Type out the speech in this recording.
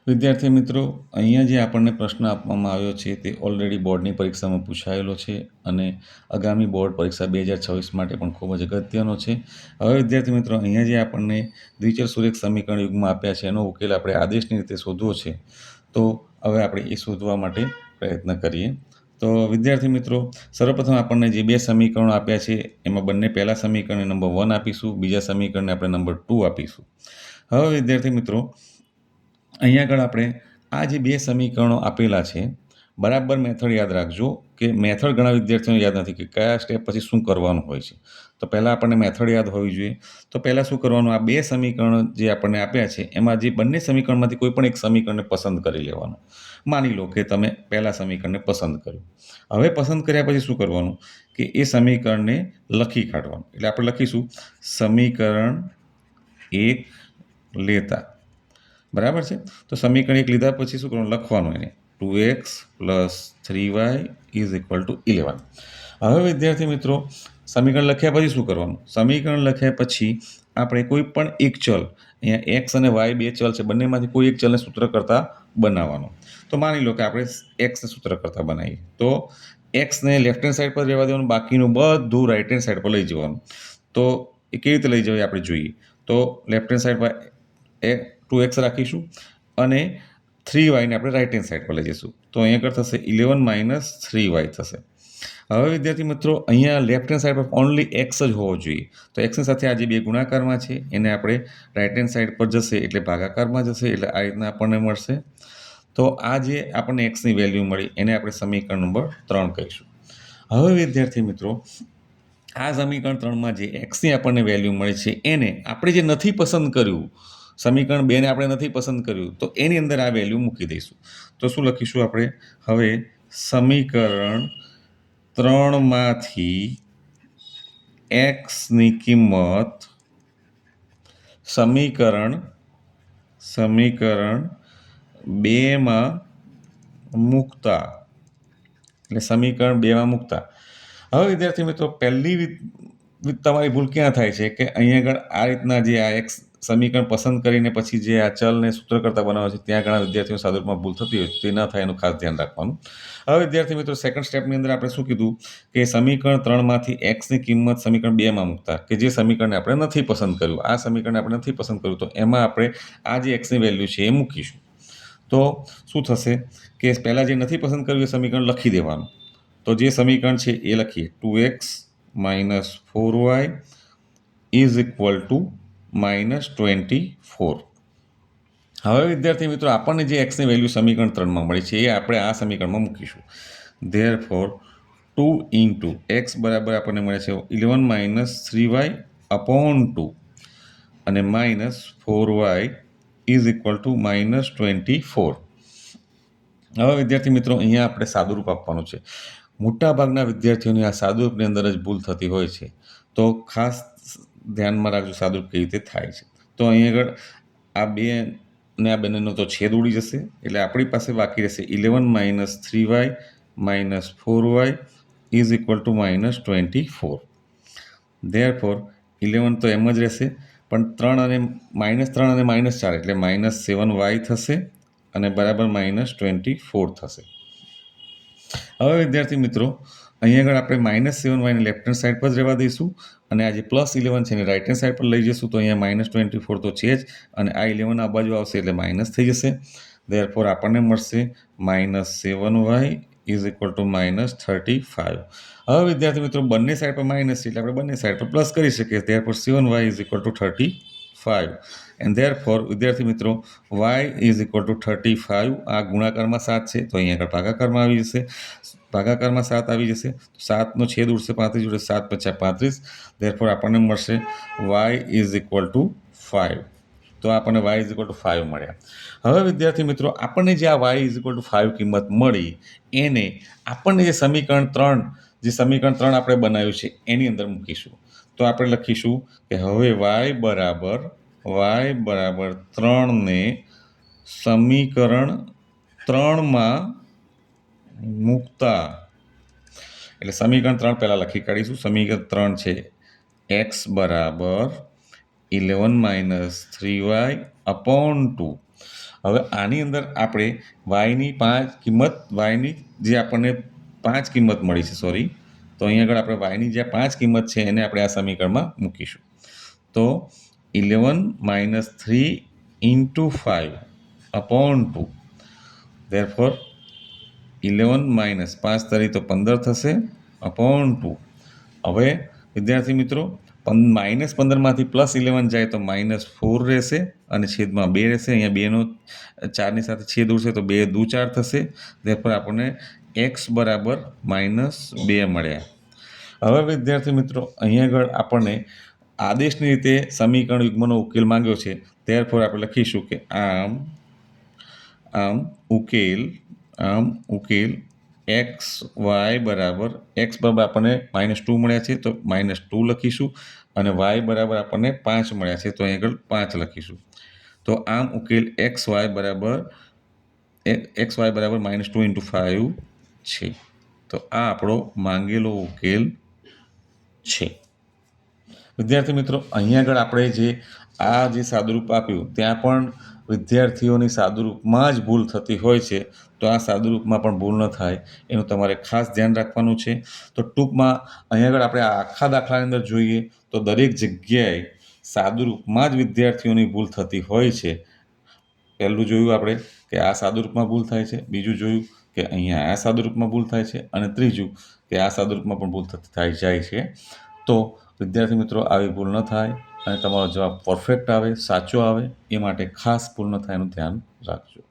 વિદ્યાર્થી મિત્રો, અહીંયા જે આપણને પ્રશ્ન આપવામાં આવ્યો છે તે ઓલરેડી બોર્ડની પરીક્ષામાં પૂછાયેલો છે અને આગામી બોર્ડ પરીક્ષા 2026 માટે પણ ખૂબ જ અગત્યનો છે. હવે વિદ્યાર્થી મિત્રો, અહીંયા જે આપણને દ્વિચલ સુરેખ સમીકરણ યુગમાં આપ્યા છે એનો ઉકેલ આપણે આદેશની રીતે શોધવો છે. તો હવે આપણે એ શોધવા માટે પ્રયત્ન કરીએ. તો વિદ્યાર્થી મિત્રો, સર્વપ્રથમ આપણને જે બે સમીકરણો આપ્યા છે એમાં બંને પહેલા સમીકરણને નંબર 1 આપીશું, બીજા સમીકરણને આપણે નંબર 2 આપીશું. હવે વિદ્યાર્થી મિત્રો, અહીંયા આગળ આપણે આ જે બે સમીકરણો આપેલા છે, બરાબર મેથડ યાદ રાખજો કે મેથડ ઘણા વિદ્યાર્થીઓને યાદ નથી કે કયા સ્ટેપ પછી શું કરવાનું હોય છે. તો પહેલાં આપણને મેથડ યાદ હોવી જોઈએ. તો પહેલાં શું કરવાનું, આ બે સમીકરણો જે આપણને આપ્યા છે એમાં જે બંને સમીકરણમાંથી કોઈ પણ એક સમીકરણને પસંદ કરી લેવાનું. માની લો કે તમે પહેલા સમીકરણને પસંદ કર્યું. હવે પસંદ કર્યા પછી શું કરવાનું કે એ સમીકરણને લખી કાઢવાનું. એટલે આપણે લખીશું સમીકરણ 1 લેતા. બરાબર છે. તો સમીકરણ 1 લીધા પછી શું કરવાનું, લખવાનું એને 2x + 3y = 11. હવે વિદ્યાર્થી મિત્રો, સમીકરણ લખ્યા પછી શું કરવાનું, સમીકરણ લખ્યા પછી આપણે કોઈ પણ એક ચલ, અહીંયા x અને y બે ચલ છે, બંનેમાંથી કોઈ એક ચલને સૂત્રકર્તા બનાવવાનો. તો માની લો કે આપણે એક્સને સૂત્રકર્તા બનાવીએ તો એક્સને લેફ્ટ હેન્ડ સાઈડ પર રહેવા દેવાનું, બાકીનું બધું રાઈટ હેન્ડ સાઈડ પર લઈ જવાનું. તો એ કેવી રીતે લઈ જવાય આપણે જોઈએ. તો લેફ્ટ હેન્ડ સાઈડ પર 2x રાખીશું અને 3y ને આપણે રાઈટ હેન્ડ સાઈડ પર લઈ જઈશું. તો અહીંયા આગળ થશે 11 - 3y થશે. હવે વિદ્યાર્થી મિત્રો, અહીંયા લેફ્ટ હેન્ડ સાઈડ પર ઓનલી એક્સ જ હોવો જોઈએ. તો એક્સની સાથે આ જે બે ગુણાકારમાં છે એને આપણે રાઈટ હેન્ડ સાઈડ પર જશે એટલે ભાગાકારમાં જશે, એટલે આ રીતના આપણને મળશે. તો આ જે આપણને એક્સની વેલ્યુ મળી એને આપણે સમીકરણ નંબર 3 કહીશું. હવે વિદ્યાર્થી મિત્રો, આ સમીકરણ 3માં જે એક્સની આપણને વેલ્યુ મળી છે એને આપણે જે નથી પસંદ કર્યું, સમીકરણ 2 ને આપણે નથી પસંદ કર્યું, તો એની અંદર આ વેલ્યુ મૂકી દઈશું. તો શું લખીશું આપણે, હવે સમીકરણ 3માંથી એક્સની કિંમત સમીકરણ 2માં મૂકતા, એટલે સમીકરણ 2માં મૂકતા. હવે વિદ્યાર્થી મિત્રો, પહેલી તમારી ભૂલ ક્યાં થાય છે કે અહીંયા આગળ આ રીતના જે આ એક્સ સમીકરણ પસંદ કરીને પછી જે આ ચલને સૂત્રકર્તા બનાવે છે ત્યાં ઘણા વિદ્યાર્થીઓ સાદુરૂપમાં ભૂલ થતી હોય, તે ન થાય એનું ખાસ ધ્યાન રાખવાનું. હવે વિદ્યાર્થી મિત્રો, સેકન્ડ સ્ટેપની અંદર આપણે શું કીધું કે સમીકરણ 3માંથી એક્સની કિંમત સમીકરણ 2માં મૂકતા, કે જે સમીકરણને આપણે નથી પસંદ કર્યું, આ સમીકરણને આપણે નથી પસંદ કર્યું, તો એમાં આપણે આ જે એક્સની વેલ્યુ છે એ મૂકીશું. તો શું થશે કે પહેલાં જે નથી પસંદ કર્યું એ સમીકરણ લખી દેવાનું. તો જે સમીકરણ છે એ લખીએ 2x - 4y = -24. હવે વિદ્યાર્થી મિત્રો, આપણને જે એક્સની વેલ્યુ સમીકરણ 3માં મળી છે એ આપણે આ સમીકરણમાં મૂકીશું. ધેરફોર 2 × x બરાબર આપણને મળે છે 11 - 3y/2 અને -4y = -24. હવે વિદ્યાર્થી મિત્રો, અહીંયા આપણે સાદુરૂપ આપવાનું છે. મોટાભાગના વિદ્યાર્થીઓની આ સાદુરૂપની અંદર જ ભૂલ થતી હોય છે. તો ખાસ ધ્યાનમાં રાખજો સાદુરૂપ કેવી રીતે થાય છે. તો અહીં આગળ આ બે ને આ બંનેનો તો છેદ ઉડી જશે, એટલે આપણી પાસે બાકી રહેશે 11 - 3y - 4y = -24. ધેરફોર 11 તો એમ જ રહેશે, પણ -3 અને -4 એટલે -7y થશે અને બરાબર -24 થશે. હવે વિદ્યાર્થી મિત્રો, અહીં આગળ આપણે -7y ને લેફ્ટ હેન્ડ સાઈડ પર જ રહેવા દઈશું અને આ જે +11 છે એને રાઈટ હેન્ડ સાઈડ પર લઈ જઈશું. તો અહીંયા -24 તો છે જ અને આ 11 આ બાજુ આવશે એટલે માઇનસ થઈ જશે. ધેરફોર આપણને મળશે -7y = -35. હવે વિદ્યાર્થી મિત્રો, બંને સાઈડ પર માઇનસ છે એટલે આપણે બંને સાઈડ પર પ્લસ કરી શકીએ. ધેરફોર 7y = 35 એન્ડ ધેરફોર વિદ્યાર્થી મિત્રો, y = 35. આ ગુણાકારમાં 7 છે તો અહીંયા આગળ ભાગાકારમાં આવી જશે. ભાગાકારમાં 7 આવી જશે તો 7નો છેદ ઉડશે 35 જોડે, 7 × 5 = 35. ધેરફોર આપણને મળશે y = 5. તો આપણને y = 5 મળ્યા. હવે વિદ્યાર્થી મિત્રો, આપણને જે આ y = 5 કિંમત મળી એને આપણને જે સમીકરણ 3 આપણે બનાવ્યું છે એની અંદર મૂકીશું. તો આપણે લખીશું કે હવે y બરાબર 3 ને સમીકરણ 3માં મૂકતા, એટલે સમીકરણ 3 પહેલાં લખી કાઢીશું. સમીકરણ 3 છે x = 11 - 3y/2 હવે આની અંદર આપણે વાયની 5 કિંમત વાયની જે આપણને 5 કિંમત મળી છે તો અહીંયા આગળ આપણે વાયની જે 5 કિંમત છે એને આપણે આ સમીકરણમાં મૂકીશું. તો 11 - 3 × 5 upon 2. Therefore 11 - 5 તરી તો 15 થશે upon 2. હવે વિદ્યાર્થી મિત્રો -15માંથી +11 જાય તો -4 રહેશે અને છેદમાં 2 રહેશે. અહીંયા 2નો 4ની સાથે છેદ ઉડશે તો 2 દુ 4 થશે. therefore આપણને x બરાબર -2 મળ્યા. હવે વિદ્યાર્થી મિત્રો અહીંયા આગળ આપણને આદેશની રીતે સમીકરણ યુગ્મનો ઉકેલ માંગ્યો છે. therefore આપણે લખીશું કે આમ ઉકેલ x y બરાબર x બરાબર આપણને -2 મળ્યા છે તો -2 લખીશું અને y બરાબર આપણને 5 મળ્યા છે તો અહીં આગળ 5 લખીશું. તો આમ ઉકેલ x y બરાબર -2 × 5 છે. તો આ આપણો માંગેલો ઉકેલ છે. વિદ્યાર્થી મિત્રો અહીંયા આગળ આપણે જે સાદુરૂપ આપ્યું ત્યાં પણ વિદ્યાર્થીઓની સાદુરૂપમાં જ ભૂલ થતી હોય છે. તો આ સાદુરૂપમાં પણ ભૂલ ન થાય એનું તમારે ખાસ ધ્યાન રાખવાનું છે. તો ટૂંકમાં અહીંયા આગળ આપણે આખા દાખલાની અંદર જોઈએ તો દરેક જગ્યાએ સાદુરૂપમાં જ વિદ્યાર્થીઓની ભૂલ થતી હોય છે. પહેલું જોયું આપણે કે આ સાદુરૂપમાં ભૂલ થાય છે, બીજું જોયું કે અહીંયા આ સાદુરૂપમાં ભૂલ થાય છે અને ત્રીજું કે આ સાદુરૂપમાં પણ ભૂલ થતી જાય છે. તો વિદ્યાર્થી મિત્રો આવી ભૂલ ન થાય અને તમારો જવાબ પરફેક્ટ આવે, સાચો આવે એ માટે ખાસ ભૂલ ન થાય એનું ધ્યાન રાખજો.